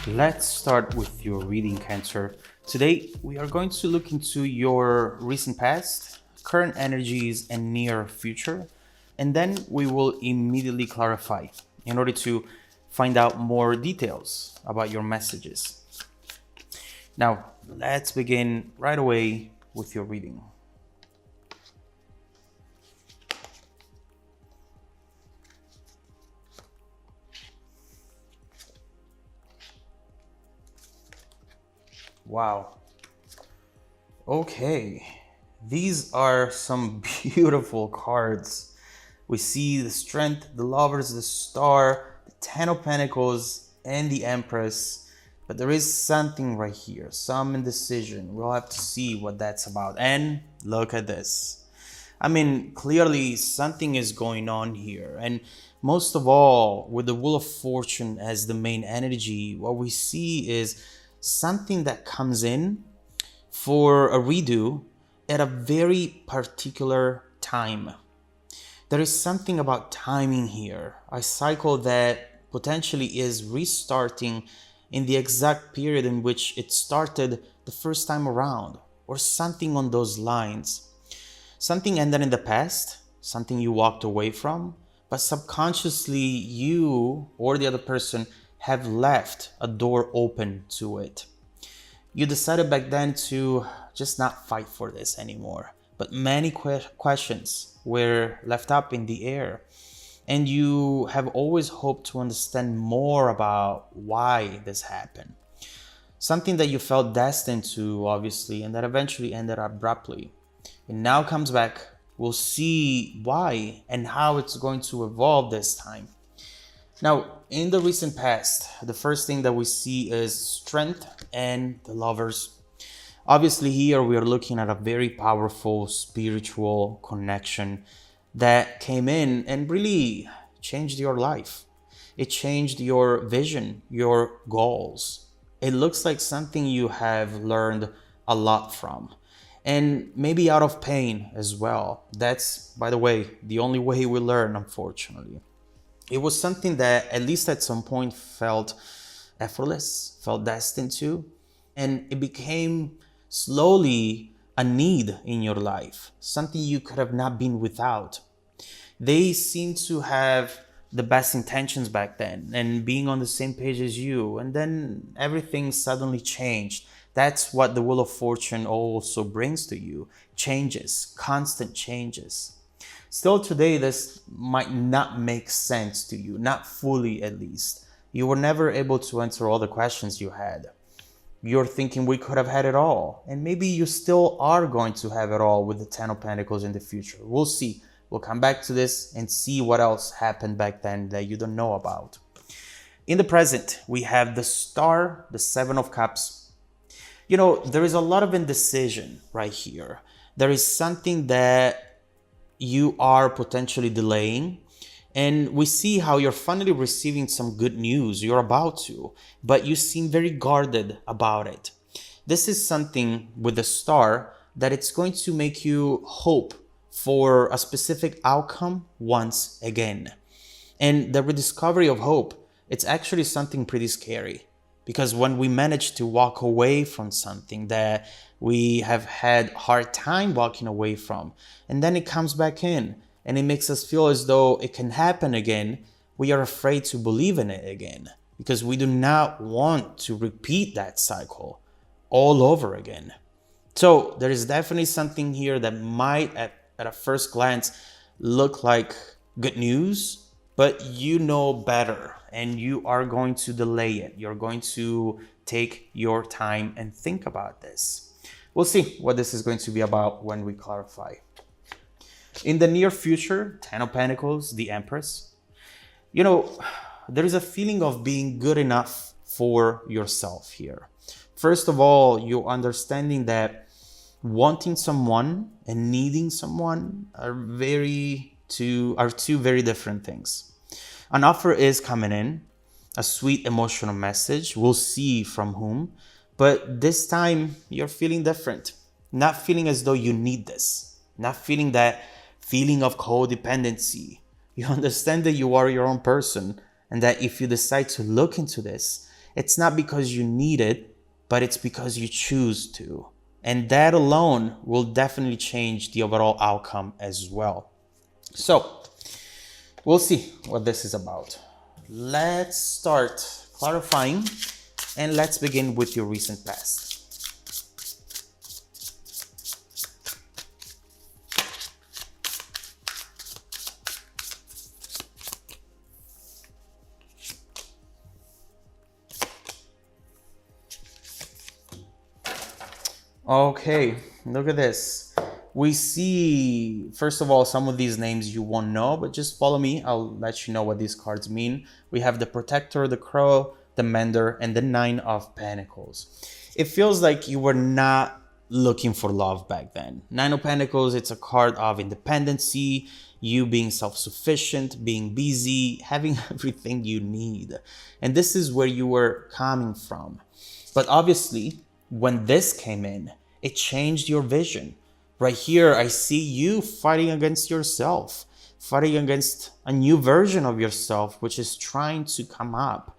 Let's start with your reading, Cancer. Today, we are going to look into your recent past, current energies, and near future, and then we will immediately clarify in order to find out more details about your messages. Now, let's begin right away with your reading. Wow. Okay. These are some beautiful cards. We see the Strength, the Lovers, the Star, the Ten of Pentacles, and the Empress. But there is something right here, some indecision. We'll have to see what that's about. And look at this. I mean, clearly something is going on here. And most of all, with the Wheel of Fortune as the main energy, what we see is something that comes in for a redo at a very particular time. There is something about timing here, a cycle that potentially is restarting in the exact period in which it started the first time around, or something on those lines. Something ended in the past, something you walked away from, but subconsciously you or the other person have left a door open to it. You decided back then to just not fight for this anymore, but many questions were left up in the air, and you have always hoped to understand more about why this happened. Something that you felt destined to, obviously, and that eventually ended abruptly. It now comes back. We'll see why and how it's going to evolve this time. Now, in the recent past, the first thing that we see is Strength and the Lovers. Obviously, here we are looking at a very powerful spiritual connection that came in and really changed your life. It changed your vision, your goals. It looks like something you have learned a lot from, and maybe out of pain as well. That's, by the way, the only way we learn, unfortunately. It was something that at least at some point felt effortless, felt destined to, and it became slowly a need in your life, something you could have not been without. They seem to have the best intentions back then and being on the same page as you, and then everything suddenly changed. That's what the Wheel of Fortune also brings to you. Changes, constant changes. Still today, this might not make sense to you, not fully at least. You were never able to answer all the questions you had. You're thinking we could have had it all, and maybe you still are going to have it all with the Ten of Pentacles in the future. We'll see. We'll come back to this and see what else happened back then that you don't know about. In the present, we have the Star, the Seven of Cups. You know, there is a lot of indecision right here. There is something that you are potentially delaying, and we see how you're finally receiving some good news. You're about to, but you seem very guarded about it. This is something with the Star that it's going to make you hope for a specific outcome once again. And the rediscovery of hope, it's actually something pretty scary, because when we manage to walk away from something that we have had hard time walking away from, and then it comes back in and it makes us feel as though it can happen again, we are afraid to believe in it again, because we do not want to repeat that cycle all over again. So there is definitely something here that might at a first glance look like good news, but you know better and you are going to delay it. You're going to take your time and think about this. We'll see what this is going to be about when we clarify. In the near future, Ten of Pentacles, the Empress. You know, there is a feeling of being good enough for yourself here. First of all, you're understanding that wanting someone and needing someone are two very different things. An offer is coming in, a sweet emotional message. We'll see from whom. But this time you're feeling different. Not feeling as though you need this. Not feeling that feeling of codependency. You understand that you are your own person, and that if you decide to look into this It's not because you need it, but it's because you choose to. And that alone will definitely change the overall outcome as well. So we'll see what this is about. Let's start clarifying and let's begin with your recent past. Okay, look at this. We see, first of all, some of these names you won't know, but just follow me. I'll let you know what these cards mean. We have the Protector, the Crow, the Mender, and the Nine of Pentacles. It feels like you were not looking for love back then. Nine of Pentacles, it's a card of independency, you being self-sufficient, being busy, having everything you need. And this is where you were coming from. But obviously, when this came in, it changed your vision. Right here, I see you fighting against yourself, fighting against a new version of yourself, which is trying to come up.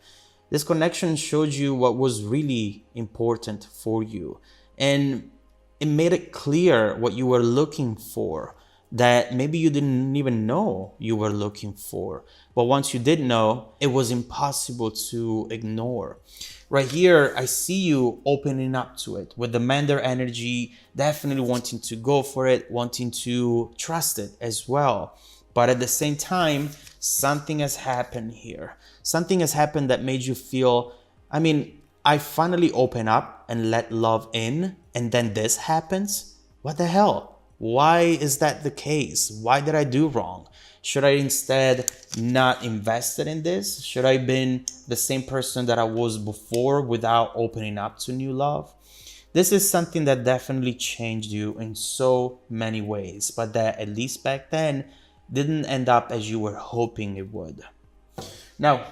This connection showed you what was really important for you. And it made it clear what you were looking for, that maybe you didn't even know you were looking for. But once you did know, it was impossible to ignore. Right here, I see you opening up to it with the Mender energy, definitely wanting to go for it, wanting to trust it as well. But at the same time, something has happened here. Something has happened that made you feel, I finally open up and let love in, and then this happens? What the hell? Why is that the case? Why did I do wrong? Should I instead not invested in this? Should I been the same person that I was before without opening up to new love? This is something that definitely changed you in so many ways, but that at least back then didn't end up as you were hoping it would. Now,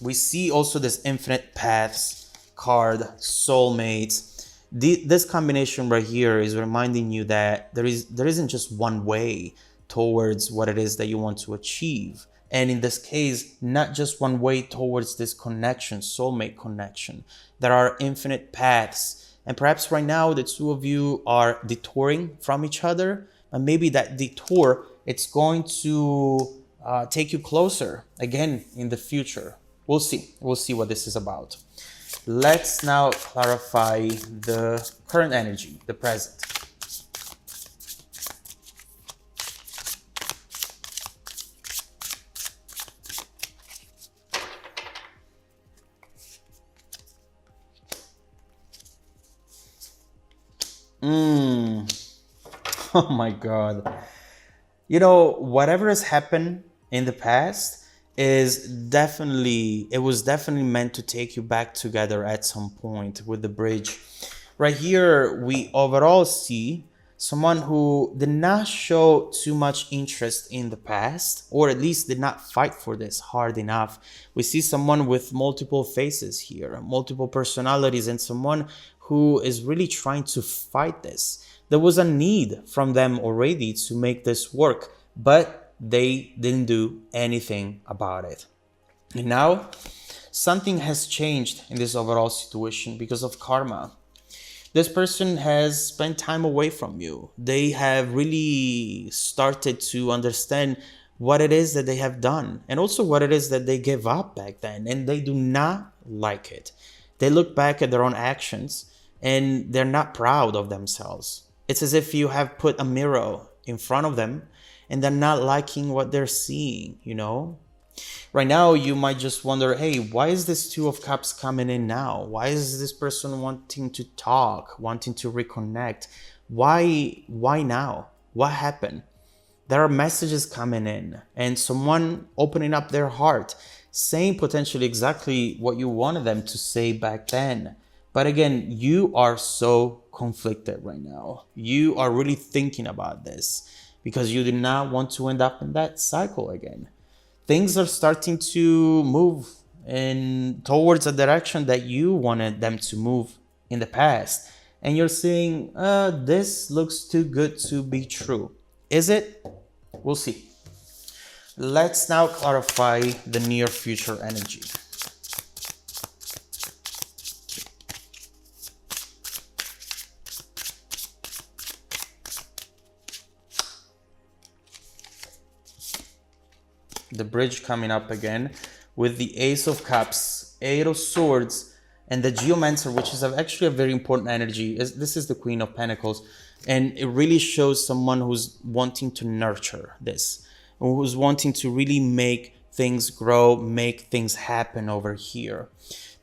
we see also this Infinite Paths card, soulmates. This combination right here is reminding you that there isn't just one way towards what it is that you want to achieve. And in this case, not just one way towards this connection, soulmate connection. There are infinite paths. And perhaps right now, the two of you are detouring from each other. And maybe that detour, it's going to take you closer again in the future. We'll see. We'll see what this is about. Let's now clarify the current energy, the present. Oh my God. You know, whatever has happened in the past was definitely meant to take you back together at some point with the bridge. Right here, we overall see someone who did not show too much interest in the past, or at least did not fight for this hard enough. We see someone with multiple faces here, multiple personalities, and someone who is really trying to fight this. There was a need from them already to make this work, but they didn't do anything about it. And now, something has changed in this overall situation because of karma. This person has spent time away from you. They have really started to understand what it is that they have done and also what it is that they gave up back then, and they do not like it. They look back at their own actions and they're not proud of themselves. It's as if you have put a mirror in front of them and they're not liking what they're seeing, you know? Right now, you might just wonder, hey, why is this Two of Cups coming in now? Why is this person wanting to talk, wanting to reconnect? Why now? What happened? There are messages coming in and someone opening up their heart, saying potentially exactly what you wanted them to say back then. But again, you are so conflicted right now. You are really thinking about this because you do not want to end up in that cycle again. Things are starting to move towards a direction that you wanted them to move in the past. And you're saying, this looks too good to be true. Is it? We'll see. Let's now clarify the near future energy. the bridge coming up again with the Ace of Cups, Eight of Swords, and the Geomancer, which is actually a very important energy. This is the Queen of Pentacles, and it really shows someone who's wanting to nurture this, who's wanting to really make things grow, make things happen over here.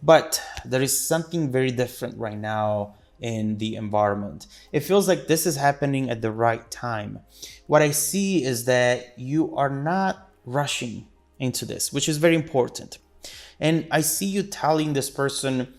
But there is something very different right now in the environment. It feels like this is happening at the right time. What I see is that you are not rushing into this, which is very important. And I see you telling this person,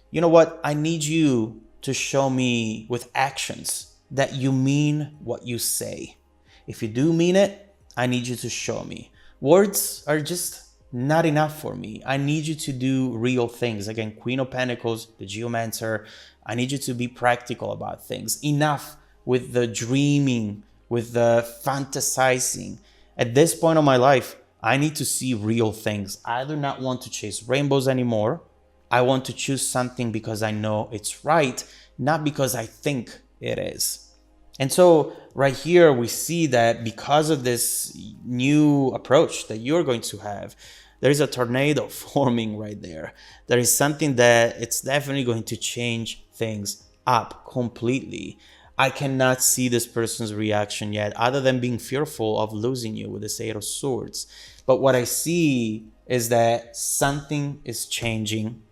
you know what, I need you to show me with actions that you mean what you say. If you do mean it, I need you to show me. Words are just not enough for me. I need you to do real things. Again, Queen of Pentacles, the Geomancer. I need you to be practical about things. Enough with the dreaming, with the fantasizing. At this point of my life, I need to see real things. I do not want to chase rainbows anymore. I want to choose something because I know it's right, not because I think it is. And so right here, we see that because of this new approach that you're going to have, there is a tornado forming right there. There is something that it's definitely going to change things up completely. I cannot see this person's reaction yet, other than being fearful of losing you with this Eight of Swords. But what I see is that something is changing.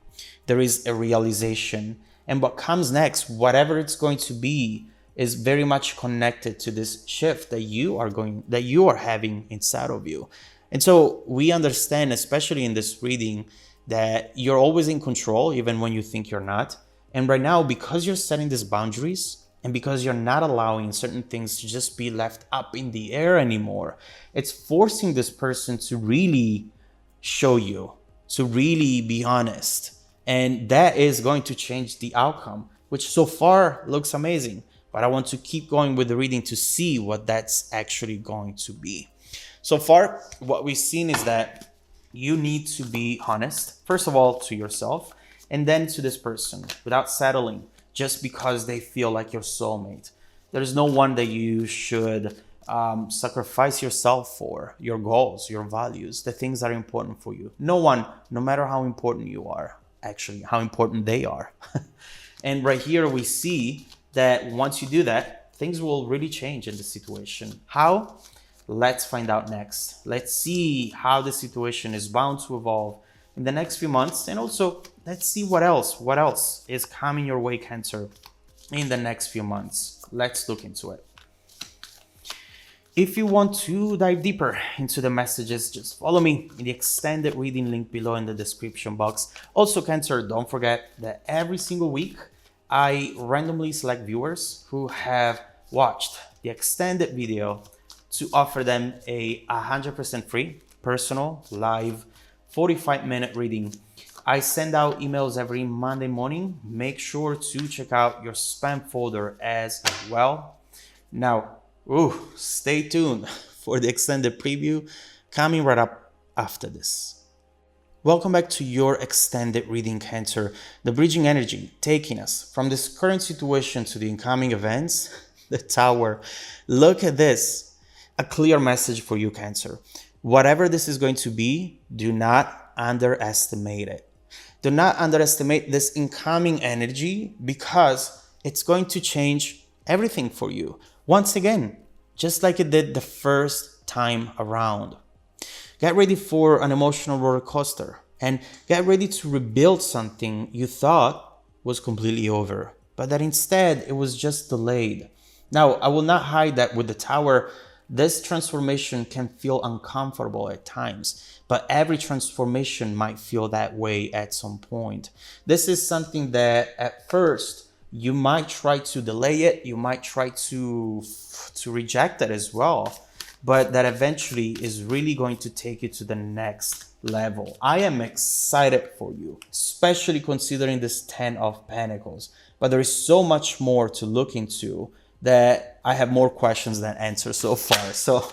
There is a realization. And what comes next, whatever it's going to be, is very much connected to this shift that you are having inside of you. And so we understand, especially in this reading, that you're always in control, even when you think you're not. And right now, because you're setting these boundaries and because you're not allowing certain things to just be left up in the air anymore, it's forcing this person to really show you, to really be honest. And that is going to change the outcome, which so far looks amazing. But I want to keep going with the reading to see what that's actually going to be. So far, what we've seen is that you need to be honest, first of all, to yourself, and then to this person, without settling, just because they feel like your soulmate. There's no one that you should sacrifice yourself for, your goals, your values, the things that are important for you. No one, no matter how important you are, actually, how important they are. And right here, we see that once you do that, things will really change in the situation. How? Let's find out next. Let's see how the situation is bound to evolve in the next few months. And also, let's see what else is coming your way, Cancer, in the next few months. Let's look into it. If you want to dive deeper into the messages, just follow me in the extended reading link below in the description box. Also, Cancer, don't forget that every single week, I randomly select viewers who have watched the extended video to offer them a 100% free, personal, live, 45-minute reading. I send out emails every Monday morning. Make sure to check out your spam folder as well. Now, stay tuned for the extended preview coming right up after this. Welcome back to your extended reading, Cancer. The bridging energy taking us from this current situation to the incoming events, the Tower. Look at this. A clear message for you, Cancer. Whatever this is going to be, do not underestimate it. Do not underestimate this incoming energy because it's going to change everything for you. Once again, just like it did the first time around. Get ready for an emotional roller coaster and get ready to rebuild something you thought was completely over, but that instead it was just delayed. Now, I will not hide that with the Tower, this transformation can feel uncomfortable at times, but every transformation might feel that way at some point. This is something that at first you might try to delay it, you might try to reject it as well, but that eventually is really going to take you to the next level. I am excited for you, especially considering this 10 of Pentacles, but there is so much more to look into that I have more questions than answers so far. So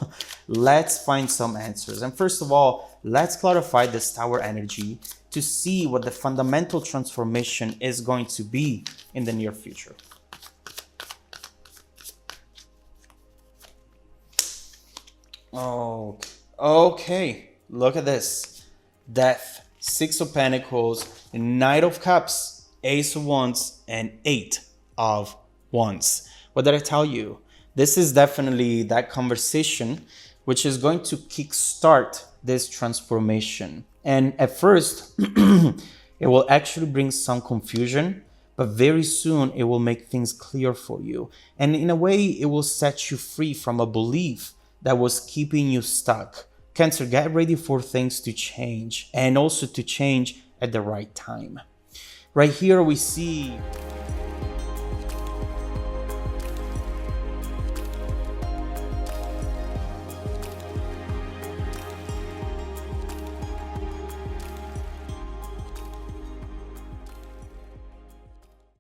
let's find some answers. And first of all, let's clarify this Tower energy to see what the fundamental transformation is going to be in the near future. Oh, okay. Look at this. Death, Six of Pentacles, Knight of Cups, Ace of Wands, and Eight of Wands. What did I tell you? This is definitely that conversation which is going to kickstart this transformation. And at first, it will actually bring some confusion, but very soon it will make things clear for you. And in a way, it will set you free from a belief that was keeping you stuck. Cancer, get ready for things to change, and also to change at the right time. Right here we see